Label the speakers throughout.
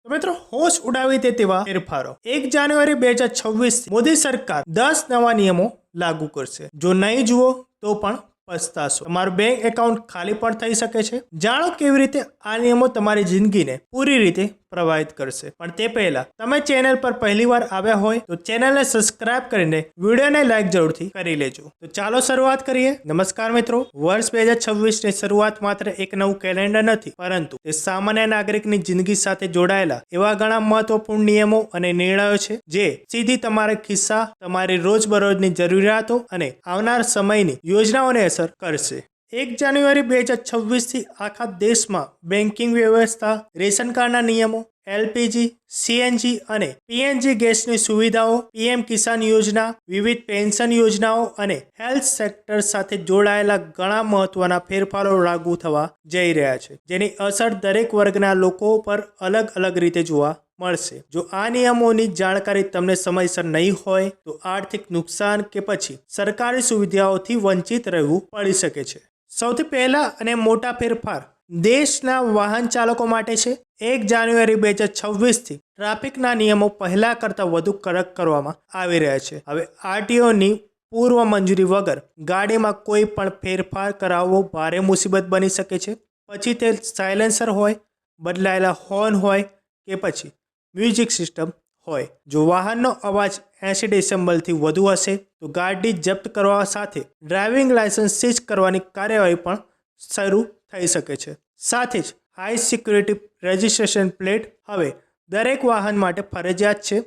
Speaker 1: तो मित्रों होश उड़ावी दे तेवा फेरफारो 1 जान्युआरी 2026 मोदी सरकार 10 नवा नियमों लागू करशे। जो नहीं जुओ तो पण पछताशो। तमाરું બેંક એકાઉન્ટ ખાલી પણ થઈ શકે છે। જાણો કેવી રીતે આ નિયમો તમારી જિંદગીને પૂરી રીતે પ્રભાવિત કરશે। પણ તે પહેલા તમે ચેનલ પર પહેલીવાર આવ્યા હોય તો ચેનલને સબસ્ક્રાઇબ કરીને વિડિયોને લાઈક જરૂરથી કરી લેજો। તો ચાલો શરૂઆત કરીએ। નમસ્કાર મિત્રો, વર્ષ 2026 ની શરૂઆત માત્ર એક નવું કેલેન્ડર નથી, પરંતુ તે સામાન્ય નાગરિકની જિંદગી સાથે જોડાયેલા એવા ઘણા મહત્વપૂર્ણ નિયમો અને નિર્ણયો છે જે સીધી તમારા ખિસ્સા, તમારી રોજબરોજની જરૂરિયાતો અને આવનાર સમયની યોજનાઓને અસર કરશે। 1 જાન્યુઆરી 2026 થી આખા દેશમાં બેન્કિંગ વ્યવસ્થા, રેશન કાર્ડના નિયમો, એલપીજી, સીએનજી અને પીએનજી ગેસની સુવિધાઓ, પીએમ કિસાન યોજના, વિવિધ પેન્શન યોજનાઓ અને હેલ્થ સેક્ટર સાથે જોડાયેલા ઘણા મહત્વના ફેરફારો લાગુ થવા જઈ રહ્યા છે, જેની અસર દરેક વર્ગના લોકો પર અલગ અલગ રીતે જોવા મળશે। જો આ નિયમોની જાણકારી તમને સમયસર નહીં હોય તો આર્થિક નુકસાન કે પછી સરકારી સુવિધાઓથી વંચિત રહેવું પડી શકે છે। સૌથી પહેલા અને મોટા ફેરફાર દેશના વાહન ચાલકો માટે છે। 1 જાન્યુઆરી 2026 થી ટ્રાફિકના નિયમો પહેલા કરતાં વધુ કડક કરવામાં આવી રહ્યા છે। હવે આરટીઓની પૂર્વ મંજૂરી વગર ગાડીમાં કોઈ પણ ફેરફાર કરાવવો ભારે મુસીબત બની શકે છે। પછી તે સાયલેન્સર હોય, બદલાયેલા હોર્ન હોય કે પછી મ્યુઝિક સિસ્ટમ હોય। જો વાહનનો અવાજ 80 ડેસિબલથી વધુ હશે તો ગાડી જપ્ત કરવા સાથે ડ્રાઇવિંગ લાયસન્સ સીઝ કરવાની કાર્યવાહી પણ શરૂ થઈ શકે છે। સાથે જ હાઈ સિક્યુરિટી રજિસ્ટ્રેશન પ્લેટ હવે દરેક વાહન માટે ફરજિયાત છે।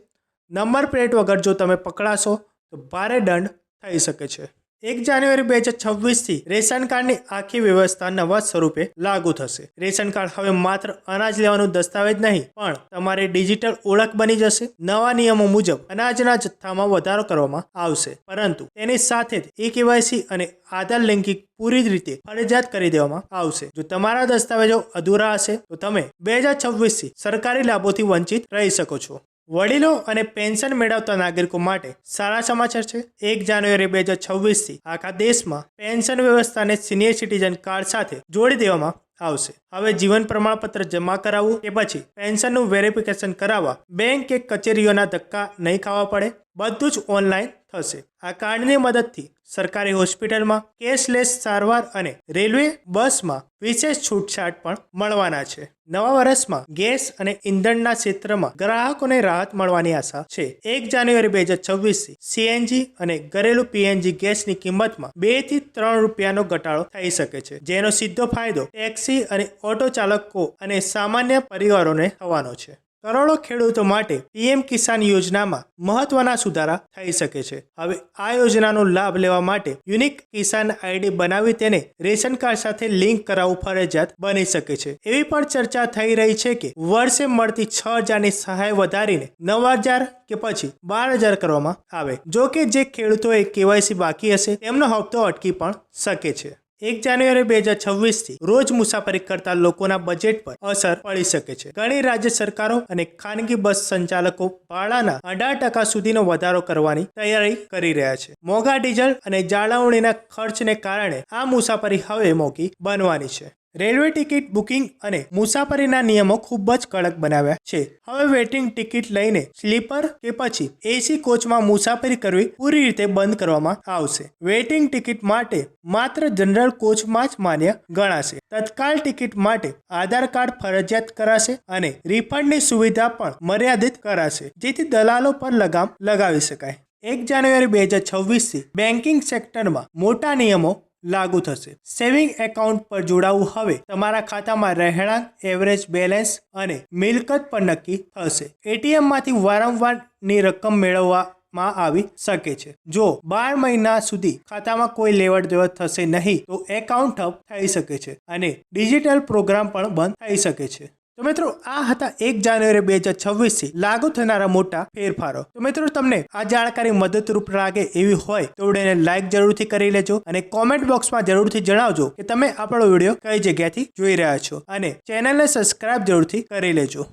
Speaker 1: નંબર પ્લેટ વગર જો તમે પકડાશો તો ભારે દંડ થઈ શકે છે। 1 જાન્યુઆરી 2026 થી રેશન કાર્ડની આખી વ્યવસ્થા નવા સ્વરૂપે લાગુ થશે। રેશન કાર્ડ હવે માત્ર અનાજ લેવાનું દસ્તાવેજ નહીં પણ તમારી ડિજિટલ ઓળખ બની જશે। નવા નિયમો મુજબ અનાજના જથ્થામાં વધારો કરવામાં આવશે, પરંતુ તેની સાથે જ ઈ-કેવાયસી અને આધાર લિંકિંગ પૂરી રીતે ફરજિયાત કરી દેવામાં આવશે। જો તમારા દસ્તાવેજો અધૂરા હશે તો તમે 2026 થી સરકારી લાભોથી વંચિત રહી શકો છો। વડીલો અને પેન્શન મેળવતા નાગરિકો માટે સારા સમાચાર છે। 1 જાન્યુઆરી 2026 થી આખા દેશમાં પેન્શન વ્યવસ્થાને સિનિયર સિટીઝન કાર્ડ સાથે જોડી દેવામાં આવશે। હવે જીવન પ્રમાણપત્ર જમા કરાવવું કે પછી પેન્શનનું વેરિફિકેશન કરાવવા બેંક કે કચેરીઓના ધક્કા નહીં ખાવા પડે, બધું જ ઓનલાઈન થશે। આ કાર્ડની મદદથી સરકારી હોસ્પિટલમાં કેશલેસ સારવાર અને રેલવે બસમાં વિશેષ છૂટછાટ પણ મળવાના છે। નવા વર્ષમાં ગેસ અને ઇંધણના ક્ષેત્રમાં ગ્રાહકોને રાહત મળવાની આશા છે। 1 જાન્યુઆરી 2026 થી સીએનજી અને ઘરેલું પીએનજી ગેસની કિંમતમાં 2 થી 3 રૂપિયાનો ઘટાડો થઈ શકે છે, જેનો સીધો ફાયદો ટેક્સી અને ઓટો ચાલકો અને સામાન્ય પરિવારોને થવાનો છે। કરોડો ખેડૂતો માટે પીએમ કિસાન યોજનામાં મહત્વના સુધારા થઈ શકે છે। હવે આ યોજનાનો લાભ લેવા માટે યુનિક કિસાન આઈડી બનાવી તેને રેશન કાર્ડ સાથે લિંક કરાવવું ફરજિયાત બની શકે છે। એવી પણ ચર્ચા થઈ રહી છે કે વર્ષે મળતી 6,000ની સહાય વધારીને 9,000 કે પછી 12,000 કરવામાં આવે। જો કે જે ખેડૂતોએ કેવાયસી બાકી હશે તેમનો હપ્તો અટકી પણ શકે છે। 1 જાન્યુઆરી 2026 થી રોજ મુસાફરી કરતા લોકોના બજેટ પર અસર પડી શકે છે। ઘણી રાજ્ય સરકારો અને ખાનગી બસ સંચાલકો ભાડાના 18% સુધીનો વધારો કરવાની તૈયારી કરી રહ્યા છે। મોંઘા ડીઝલ અને જાળવણીના ખર્ચને કારણે આ મુસાફરી હવે મોંઘી બનવાની છે। રેલવે ટિકિટ બુકિંગ અને મુસાફરીના નિયમો ખૂબ જ કડક બનાવ્યા છે। હવે વેટિંગ ટિકિટ લઈને સ્લીપર કે પછી એસી કોચમાં મુસાફરી કરવી પૂરી રીતે બંધ કરવામાં આવશે। વેટિંગ ટિકિટ માટે માત્ર જનરલ કોચમાં જ માન્ય ગણાશે। તત્કાલ ટિકિટ માટે આધાર કાર્ડ ફરજિયાત કરાશે અને રિફંડની સુવિધા પણ મર્યાદિત કરાશે, જેથી દલાલો પર લગામ લગાવી શકાય। 1 જાન્યુઆરી 2026 થી બેન્કિંગ સેક્ટરમાં મોટા નિયમો લાગુ થશે। સેવિંગ એકાઉન્ટ પર જોડાવું હવે તમારા ખાતામાં રહેણાંક, એવરેજ બેલેન્સ અને મિલકત પર નક્કી થશે। એટીએમમાંથી વારંવારની રકમ મેળવવામાં આવી શકે છે। જો 12 મહિના સુધી ખાતામાં કોઈ લેવડ દેવડ થશે નહીં તો એકાઉન્ટ ઠપ થઈ શકે છે અને ડિજિટલ પ્રોગ્રામ પણ બંધ થઈ શકે છે। તો મિત્રો આ હતા 1 જાન્યુઆરી 2026 થી લાગુ થનારા મોટા ફેરફારો। તો મિત્રો તમને આ જાણકારી મદદરૂપ લાગે એવી હોય તો વિડીયોને લાઈક જરૂરથી કરી લેજો અને કોમેન્ટ બોક્સમાં જરૂરથી જણાવજો કે તમે આપણો વિડીયો કઈ જગ્યાથી જોઈ રહ્યા છો અને ચેનલને સબસ્ક્રાઇબ જરૂરથી કરી લેજો।